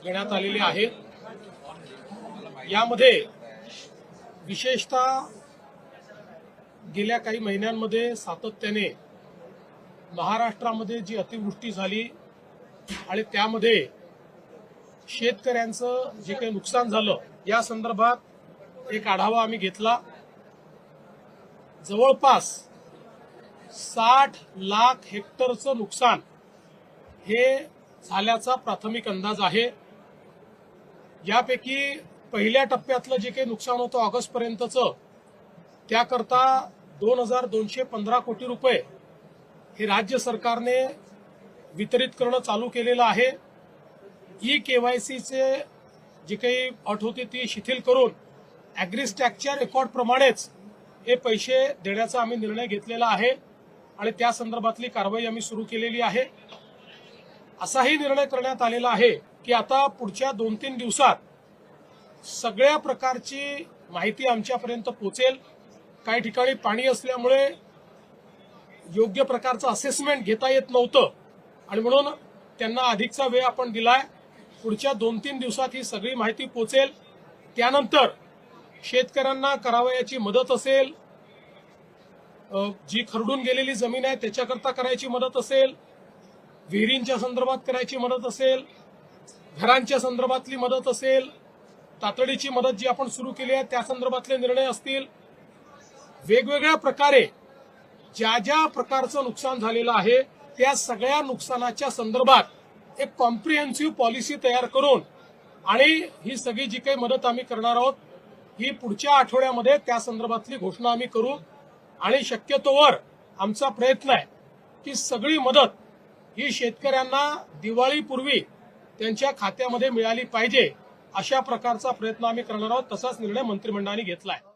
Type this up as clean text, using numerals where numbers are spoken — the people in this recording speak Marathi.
घेण्यात आलेले आहेत। यामध्ये विशेषतः गेल्या काही महिन्यांमध्ये सातत्याने महाराष्ट्रामध्ये जी अतिवृष्टी झाली आणि त्यामध्ये शेतकऱ्यांचं जे काही नुकसान झालं या संदर्भात एक आढावा आम्ही घेतला। जवळपास 60 लाख हेक्टरचं नुकसान हे झाल्याचा प्राथमिक अंदाज आहे। यापैकी पहिल्या टप्प्यातलं जे काही नुकसान होतं ऑगस्ट पर्यंतचं त्याकरता 2215 कोटी रुपये हे राज्य सरकारने वितरित करणं चालू केलेलं आहे। केवायसीचे जी काही अट होती ती शिथिल करून अॅग्रीस्टॅकच्या रेकॉर्ड प्रमाणेच हे पैसे देण्याचा आम्ही निर्णय घेतलेला आहे आणि त्या संदर्भातली कारवाई आम्ही सुरू केलेली आहे। असाही निर्णय करण्यात आलेला आहे की आता पुढच्या 2-3 दिवसात सगळ्या प्रकारची माहिती आमच्यापर्यंत पोहोचेल। काही ठिकाणी पाणी असल्यामुळे योग्य प्रकारचं असेसमेंट घेता येत नव्हतं आणि म्हणून त्यांना अधिकचा वेळ आपण दिलाय। पुढच्या 2-3 दिवसात ही सगळी माहिती पोहोचेल। त्यानंतर शेतकऱ्यांना करावयाची मदत असेल, जी खरडून गेलेली जमीन आहे त्याच्याकरता करायची मदत असेल, विहिरींच्या संदर्भात करायची मदत असेल, घरांच्या संदर्भातली मदत असेल, तातडीची मदत जी आपण सुरू केली आहे त्या संदर्भातले निर्णय असतील, वेगवेगळ्या प्रकारे ज्या ज्या प्रकारचं नुकसान झालेलं आहे त्या सगळ्या नुकसानाच्या संदर्भात एक कॉम्प्रिहेन्सिव्ह पॉलिसी तयार करून आणि ही सगळी जी काही मदत आम्ही करणार आहोत ही पुढच्या आठवड्यामध्ये त्या संदर्भातली घोषणा आम्ही करू आणि शक्यतोवर आमचा प्रयत्न आहे की सगळी मदत ही शेतकऱ्यांना दिवाळीपूर्वी त्यांच्या खात्यामध्ये मिळाली पाहिजे अशा प्रकारचा प्रयत्न आम्ही करणार आहोत। तसाच निर्णय मंत्रिमंडळाने घेतला आहे।